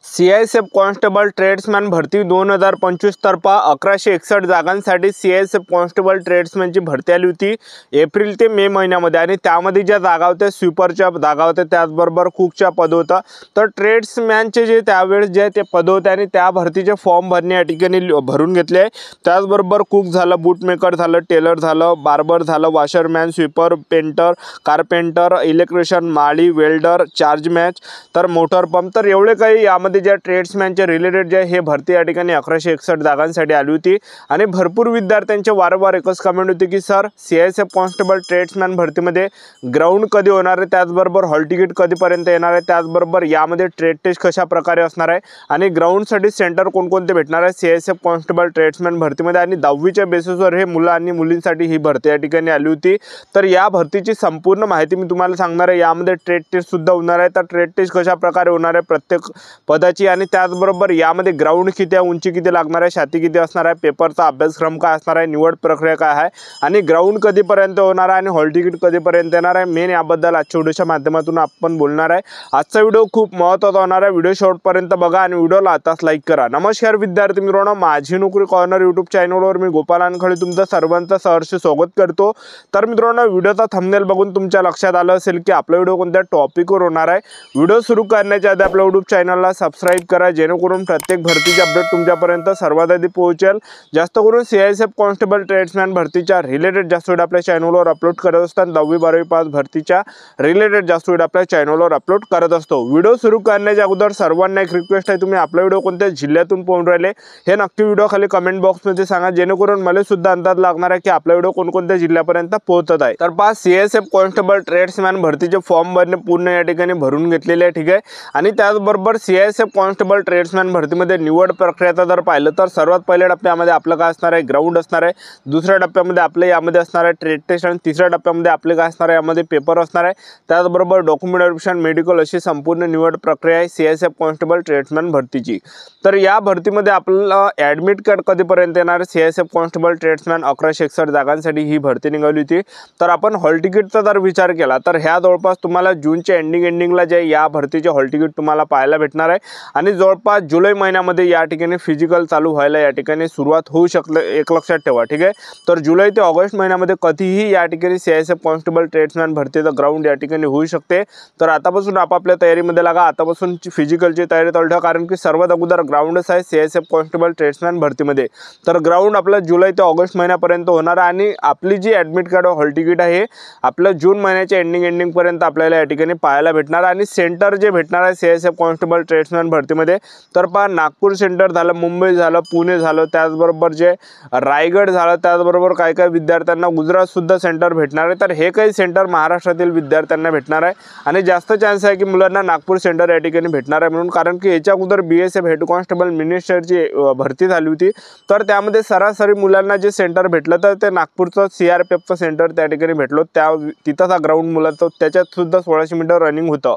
CISF constable ट्रेड्समॅन भरती 2025 तर्फा 1161 जागांसाठी CISF constable ट्रेड्समॅनची भरती आली होती एप्रिल ते मे महिन्यामध्ये। आणि त्यामध्ये ज्या जागा होत्या स्वीपरच्या जागा होत्या, त्याचबरोबर कुकच्या पद होतं। तर ट्रेड्समॅनचे जे त्यावेळेस जे ते पद होते आणि त्या भरतीचे फॉर्म भरणे या ठिकाणी भरून घेतले। त्याचबरोबर कुक झालं, बूटमेकर झालं, टेलर झालं, बार्बर झालं, washerman, sweeper, painter, carpenter, electrician, माळी, वेल्डर, चार्ज मॅच, तर मोटर पंप, तर एवढे काही यामध्ये ज्या ट्रेड्समॅनचे रिलेटेड जे हे भरती या ठिकाणी 1161 जागांसाठी आली होती। आणि भरपूर विद्यार्थ्यांचे वारंवार एकच कमेंट होती की सर सीआयएसएफ कॉन्स्टेबल ट्रेड्समॅन भरतीमध्ये ग्राउंड कधी होणार आहे, त्याचबरोबर हॉल तिकीट कधीपर्यंत येणार आहे, त्याचबरोबर यामध्ये ट्रेड टेस्ट कशा प्रकारे असणार आहे आणि ग्राउंडसाठी सेंटर कोणकोणते भेटणार आहे सीआयएसएफ कॉन्स्टेबल ट्रेड्समॅन भरतीमध्ये। आणि 10वीच्या बेसिसवर हे मुलं आणि मुलींसाठी ही भरती या ठिकाणी आली होती। तर या भरतीची संपूर्ण माहिती मी तुम्हाला सांगणार आहे। यामध्ये ट्रेड टेस्ट सुद्धा होणार आहे। तर ट्रेड टेस्ट कशा प्रकारे होणार आहे प्रत्येक पदाची, आणि त्याचबरोबर यामध्ये ग्राउंड किती आहे, उंची किती लागणार आहे, छाती किती असणार आहे, पेपरचा अभ्यासक्रम काय असणार आहे, निवड प्रक्रिया काय आहे, आणि ग्राउंड कधीपर्यंत होणार आहे आणि हॉल तिकीट कधीपर्यंत येणार आहे, मेन याबद्दल आजच्या व्हिडिओच्या माध्यमातून आपण बोलणार आहे। आजचा व्हिडिओ खूप महत्त्वाचा होणार आहे। व्हिडिओ शेवटपर्यंत बघा आणि व्हिडिओला आताच लाईक करा। नमस्कार विद्यार्थी मित्रांनो, माझी नोकरी कॉर्नर यूट्यूब चॅनलवर मी गोपाल अनखळे तुमचं सर्वांचं सहर्ष स्वागत करतो। तर मित्रांनो, व्हिडिओचा थंबनेल बघून तुमच्या लक्षात आलं असेल की आपला व्हिडिओ कोणत्या टॉपिकवर होणार आहे। व्हिडिओ सुरू करण्याच्या आधी आपल्या यूट्यूब चॅनलला सबस्क्राइब करा, जेणेकरून प्रत्येक भरतीचे अपडेट तुमच्यापर्यंत सर्वात आधी पोहोचेल। जास्त करून सीआयएसएफ कॉन्स्टेबल ट्रेड्समॅन भरतीच्या रिलेटेड जास्त व्हिडिओ आपल्या चॅनलवर अपलोड करत असतात। 10वी 12वी पास भरतीच्या रिलेटेड जास्त व्हिडिओ आपल्या चॅनलवर अपलोड करत असतो। व्हिडिओ सुरू करण्याच्या अगोदर सर्वांना एक रिक्वेस्ट आहे, तुम्ही आपला व्हिडिओ कोणत्या जिल्ह्यातून पाहून राहिले हे नक्की व्हिडिओ खाली कमेंट बॉक्समध्ये सांगा, जेणेकरून मला सुद्धा अंदाज लागणार आहे की आपला व्हिडिओ कोणकोणत्या जिल्ह्यापर्यंत पोहोचत आहे। तर पहा, सीआयएसएफ कॉन्स्टेबल ट्रेड्समॅन भरतीचे फॉर्म भरणे पूर्ण या ठिकाणी भरून घेतलेले आहे, ठीक आहे। आणि त्याचबरोबर सीआयएसएफ कॉन्स्टेबल ट्रेड्समॅन भरतीमध्ये निवड प्रक्रियाचा जर पाहिलं तर सर्वात पहिल्या टप्प्यामध्ये आपलं काय असणार आहे, ग्राउंड असणार आहे। दुसऱ्या टप्प्यामध्ये आपले यामध्ये असणार आहे ट्रेड टेस्ट, आणि तिसऱ्या टप्प्यामध्ये आपले काय असणार आहे, यामध्ये पेपर असणार आहे। त्याचबरोबर डॉक्युमेंट व्हेरिफिकेशन, मेडिकल अशी संपूर्ण निवड प्रक्रिया आहे सीआयएसएफ कॉन्स्टेबल ट्रेड्समॅन भरतीची। तर या भरतीमध्ये आपल्याला ॲडमिट कार्ड कधीपर्यंत येणार, सीआयएसएफ कॉन्स्टेबल ट्रेड्समॅन 1161 जागांसाठी ही भरती निघाली होती। तर आपण हॉल तिकीटचा जर विचार केला तर ह्या जवळपास तुम्हाला जूनच्या एंडिंगला जे या भरतीचे हॉल तिकीट तुम्हाला पाहायला भेटणार आहे। आणि जवळपास जुलै महिन्यामध्ये या ठिकाणी फिजिकल चालू व्हायला या ठिकाणी सुरुवात होऊ शकते, एक लक्षात ठेवा, ठीक आहे। तर जुलै ते ऑगस्ट महिन्यामध्ये कधीही या ठिकाणी सीआयएसएफ कॉन्स्टेबल ट्रेड्समॅन भरतीचं ग्राउंड या ठिकाणी होऊ शकते। तर आतापासून आपापल्या तयारीमध्ये लागा, आतापासून फिजिकलची तयारी चालू ठेवा, कारण की सर्वात अगोदर ग्राउंडच आहे सीआयएसएफ कॉन्स्टेबल ट्रेड्समॅन भरतीमध्ये। तर ग्राउंड आपलं जुलै ते ऑगस्ट महिन्यापर्यंत होणार आहे। आणि आपली जी ॲडमिट कार्ड हॉल तिकीट आहे आपलं जून महिन्याच्या एंडिंगपर्यंत आपल्याला या ठिकाणी पाहायला भेटणार। आणि सेंटर जे भेटणार आहे सीआयएसएफ कॉन्स्टेबल ट्रेड्समॅन भरतीमध्ये, तर पहा नागपूर सेंटर झालं, मुंबई झालं, पुणे झालं, त्याचबरोबर जे रायगड झालं, त्याचबरोबर काय काय विद्यार्थ्यांना गुजरात सुद्धा सेंटर भेटणार आहे। तर हे काही सेंटर महाराष्ट्रातील विद्यार्थ्यांना भेटणार आहे। आणि जास्त चान्स आहे की मुलांना नागपूर सेंटर या ठिकाणी भेटणार आहे म्हणून, कारण की याच्या अगोदर बीएसएफ हेड कॉन्स्टेबल मिनिस्टरची भरती झाली होती। तर त्यामध्ये सरासरी मुलांना जे सेंटर भेटलं तर ते नागपूरचं सीआरपीएफचं सेंटर त्या ठिकाणी भेटलो, तिथंच हा ग्राउंड मुलांचं, त्याच्यात सुद्धा 1600 मीटर रनिंग होतं,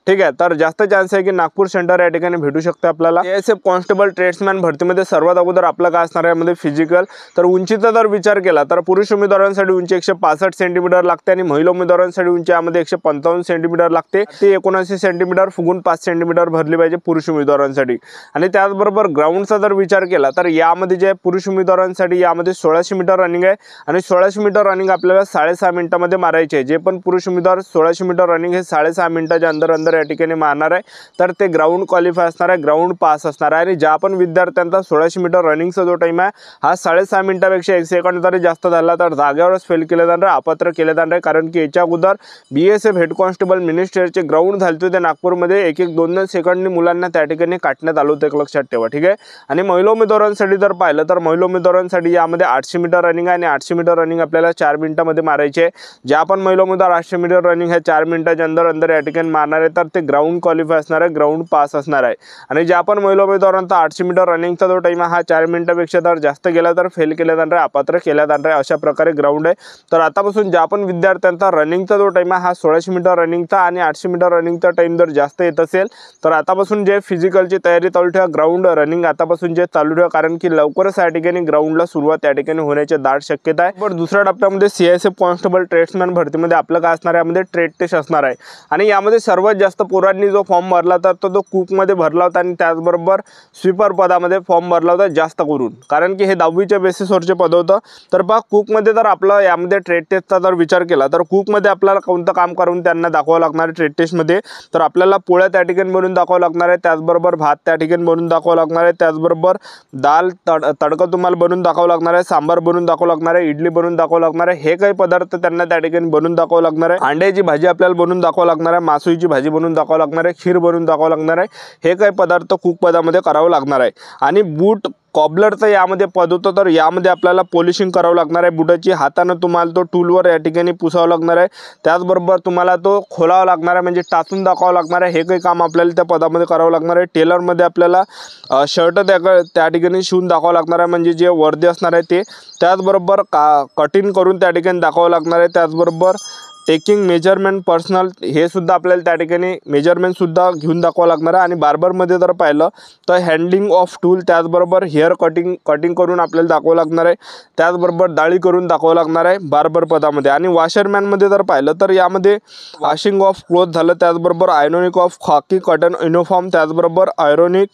ठीक आहे। तर जास्त चान्स आहे की नागपूर सेंटर या ठिकाणी भेटू शकते आपल्याला। सीआयएसएफ कॉन्स्टेबल ट्रेड्समॅन भरतीमध्ये सर्वात अगोदर आपलं काय असणार आहे यामध्ये फिजिकल। तर उंचीचा जर विचार केला तर पुरुष उमेदवारांसाठी उंची 165 सेंटीमीटर लागते आणि महिला उमेदवारांसाठी उंची यामध्ये 155 सेंटीमीटर लागते। ते 79 सेंटीमीटर फुगून 5 सेंटीमीटर भरली पाहिजे पुरुष उमेदवारांसाठी। आणि त्याचबरोबर ग्राउंडचा जर विचार केला तर यामध्ये जे पुरुष उमेदवारांसाठी यामध्ये 1600 मीटर रनिंग आहे। आणि 1600 मीटर रनिंग आपल्याला 6.5 मिनिटांमध्ये मारायचे आहे। जे पण पुरुष उमेदवार 1600 मीटर रनिंग हे 6.5 मिनिटाच्या अंदर या ठिकाणी मारणार आहे तर ते ग्राउंड क्वालिफाय असणार आहे, ग्राउंड पास असणार आहे। आणि ज्या पण विद्यार्थ्यांचा 1600 मीटर रनिंगचा जो टाइम आहे हा 6.5 मिनिटापेक्षा 1 सेकंड जरी जास्त झाला तर जागेवरच फेल केले जाणार आहे, अपात्र केले जाणार आहे। कारण की याच्या अगोदर बीएसएफ हेड कॉन्स्टेबल मिनिस्टरचे ग्राउंड झाले होते नागपूरमध्ये, 1-2 सेकंडनी मुलांना त्या ठिकाणी काढण्यात आलं होतं, एक लक्षात ठेवा, ठीक आहे। आणि महिला उमेदवारांसाठी जर पाहिलं तर महिला उमेदवारांसाठी यामध्ये 800 मीटर रनिंग आहे आणि 800 मीटर रनिंग आपल्याला 4 मिनिटांमध्ये मारायचे आहे। ज्या पण महिला उमेदवार 800 मीटर रनिंग हे 4 मिनिटाच्या अंदर या ठिकाणी मारणार आहे तर ते ग्राउंड क्वालिफाय असणार आहे, ग्राउंड पास असणार आहे। आणि ज्या पण महिला उमेदवारांचा 800 मीटर रनिंगचा जो टाइम हा 4 मिनिटांपेक्षा जर जास्त गेला तर फेल केला जाणार आहे, अपात्र केला जाणार आहे, अशा प्रकारे ग्राउंड आहे। तर आतापासून ज्या पण विद्यार्थ्यांचा रनिंगचा जो टाइम आहे हा 1600 मीटर रनिंगचा आणि 800 मीटर रनिंगचा टाइम जर जास्त येत असेल तर आतापासून जे फिजिकलची तयारी चालू ठेवा, ग्राउंड रनिंग आतापासून जे चालू ठेवा, कारण की लवकरच या ठिकाणी ग्राउंडला सुरुवात या ठिकाणी होण्याची दाट शक्यता आहे। पण दुसऱ्या टप्प्यामध्ये सीआयएसएफ कॉन्स्टेबल ट्रेड्समॅन भरतीमध्ये आपलं काय असणार आहे, यामध्ये ट्रेड टेस्ट असणार आहे। आणि यामध्ये सर्वात जास्त जास्त पोरांनी जो फॉर्म भरला तर तो कुकमध्ये भरला होता आणि त्याचबरोबर स्वीपर पदामध्ये फॉर्म भरला होता जास्त करून, कारण की हे 10वीच्या बेसिसवरचे पद होतं। तर पहा कुकमध्ये जर आपलं यामध्ये ट्रेड टेस्टचा जर विचार केला तर कुकमध्ये आपल्याला कोणतं काम करून त्यांना दाखवावं लागणार आहे ट्रेड टेस्टमध्ये, तर आपल्याला पोळ्या त्या ठिकाणी बनवून दाखवावं लागणार आहे, त्याचबरोबर भात त्या ठिकाणी बनवून दाखवावं लागणार आहे, त्याचबरोबर दाल तडका तुम्हाला बनवून दाखवावं लागणार आहे, सांबार बनवून दाखवावं लागणार आहे, इडली बनवून दाखवावं लागणार आहे। हे काही पदार्थ त्यांना त्या ठिकाणी बनवून दाखवावं लागणार आहे। अंड्याची भाजी आपल्याला बनवून दाखवावं लागणार आहे, मासळीची भाजी बनवून दाखवावं लागणार आहे, खीर बनवून दाखवावं लागणार आहे। हे काही पदार्थ कुक पदामध्ये करावं लागणार आहे। आणि बूट कॉबलरचं यामध्ये पद होतं, तर यामध्ये आपल्याला पॉलिशिंग करावं लागणार आहे बुटाची, हाताने तुम्हाला तो टूलवर या ठिकाणी पुसावं लागणार आहे, त्याचबरोबर तुम्हाला तो खोलावा लागणार आहे म्हणजे टाचून दाखवावं लागणार आहे। हे काही काम आपल्याला त्या पदामध्ये करावं लागणार आहे। टेलरमध्ये आपल्याला शर्ट त्या ठिकाणी शिवून दाखवावं लागणार आहे म्हणजे जे वर्दी असणार आहे ते, त्याचबरोबर कटिंग करून त्या ठिकाणी दाखवावं लागणार आहे, त्याचबरोबर टेकिंग मेजरमेंट पर्सनल हे सुद्धा आपल्याला त्या ठिकाणी मेजरमेंट सुद्धा घेऊन दाखवावं लागणार आहे। आणि बार्बरमध्ये जर पाहिलं तर हँडलिंग ऑफ टूल, त्याचबरोबर हेअर कटिंग करून आपल्याला दाखवावं लागणार आहे, त्याचबरोबर दाढी करून दाखवावं लागणार आहे बार्बर पदामध्ये। आणि वॉशरमॅनमध्ये जर पाहिलं तर यामध्ये वॉशिंग ऑफ क्लोथ झालं, त्याचबरोबर ironing of khaki cotton uniform, त्याचबरोबर आयरनिंग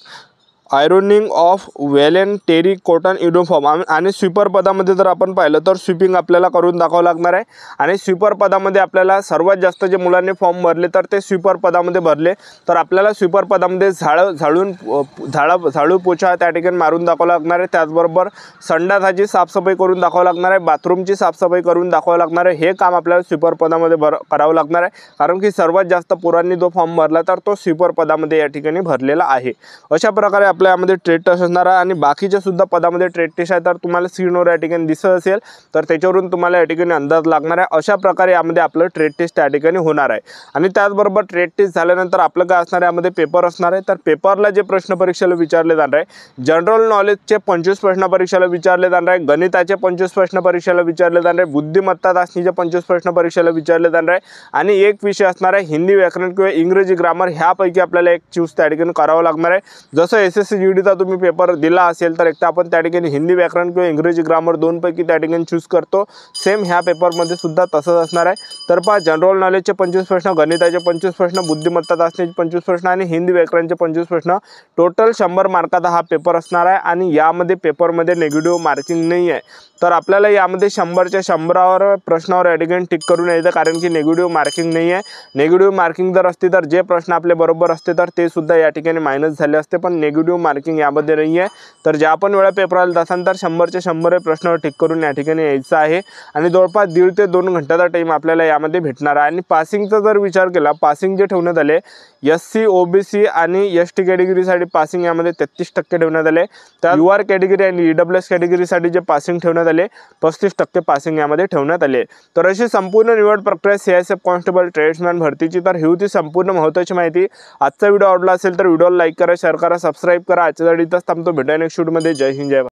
ऑफ वेलन टेरी कॉटन युनिफॉर्म। आणि स्वीपर पदामध्ये जर आपण पाहिलं तर स्वीपिंग आपल्याला करून दाखवावं लागणार आहे। आणि स्वीपर पदामध्ये आपल्याला सर्वात जास्त जे मुलांनी फॉर्म भरले तर ते स्वीपर पदामध्ये भरले, तर आपल्याला स्वीपर पदामध्ये झाडू पोछा त्या ठिकाणी मारून दाखवावं लागणार आहे, त्याचबरोबर संडासाची साफसफाई करून दाखवावं लागणार आहे, बाथरूमची साफसफाई करून दाखवावं लागणार आहे। हे काम आपल्याला स्वीपर पदामध्ये करावं लागणार आहे, कारण की सर्वात जास्त पोरांनी जो फॉर्म भरला तर तो स्वीपर पदामध्ये या ठिकाणी भरलेला आहे। अशा प्रकारे यामध्ये ट्रेड टेस्ट असणार आहे। आणि बाकीच्या सुद्धा पदामध्ये ट्रेड टेस्ट आहे, तर तुम्हाला स्क्रीनवर या ठिकाणी दिसत असेल तर त्याच्यावरून तुम्हाला या ठिकाणी अंदाज लागणार आहे। अशा प्रकारे यामध्ये आपलं ट्रेड टेस्ट त्या ठिकाणी होणार आहे। आणि त्याचबरोबर ट्रेड टेस्ट झाल्यानंतर आपलं काय असणार आहे, यामध्ये पेपर असणार आहे, तर पेपरला जे प्रश्न परीक्षेला विचारले जाणार आहे, जनरल नॉलेजचे 25 प्रश्न परीक्षेला विचारले जाणार आहे, गणिताचे 25 प्रश्न परीक्षेला विचारले जाणार आहे, बुद्धिमत्ता चाचणीचे 25 प्रश्न परीक्षेला विचारले जाणार आहे। आणि एक विषय असणार आहे हिंदी व्याकरण किंवा इंग्रजी ग्रामर, ह्यापैकी आपल्याला एक चूज त्या ठिकाणी करावं लागणार आहे। जसं SSC GDचा तुम्ही पेपर दिला असेल तर एकदा आपण त्या ठिकाणी हिंदी व्याकरण किंवा इंग्रजी ग्रामर दोनपैकी त्या ठिकाणी चूज करतो, सेम ह्या पेपरमध्ये सुद्धा तसंच असणार आहे। तर पहा जनरल नॉलेजचे 25 प्रश्न, गणिताचे 25 प्रश्न, बुद्धिमत्ता चाचणीचे 25 प्रश्न आणि हिंदी व्याकरणचे 25 प्रश्न, टोटल 100 मार्काचा हा पेपर असणार आहे। आणि यामध्ये पेपरमध्ये नेगेटिव्ह मार्किंग नाही आहे, तर आपल्याला यामध्ये 100च्या 100 प्रश्नावर या ठिकाणी टिक करून यायचं, कारण की नेगेटिव्ह मार्किंग नाही आहे। नेगेटिव्ह मार्किंग जर असते तर जे प्रश्न आपले बरोबर असते तर ते सुद्धा या ठिकाणी मायनस झाले असते, पण नेगेटिव्ह मार्किंग यामध्ये नाही आहे। तर ज्या पण वेळा पेपराला जासान तर 100च्या 100 प्रश्नावर टिक करून या ठिकाणी यायचं आहे। आणि जवळपास 1.5 ते 2 घंट्याचा टाईम आपल्याला यामध्ये भेटणार आहे। आणि पासिंगचा जर विचार केला, पासिंग जे ठेवण्यात आले SC OBC आणि ST कॅटेगरीसाठी पासिंग यामध्ये 33% ठेवण्यात आले, तर UR कॅटेगरी आणि EWS कॅटेगरीसाठी जे पासिंग ठेवण्यात आले 35% पासिंग यामध्ये ठेवण्यात आले। तर अशी संपूर्ण निवड प्रक्रिया CISF कॉन्स्टेबल ट्रेड्समॅन भरतीची। तर ही होती संपूर्ण महत्त्वाची माहिती। आजचा व्हिडिओ आवडला असेल तर व्हिडिओला लाईक करा, शेअर करा, सबस्क्राईब करा। आजच्या इथंच थांबतो, भेटूया नेक्स्ट व्हिडिओमध्ये। जय हिंद, जय भारत।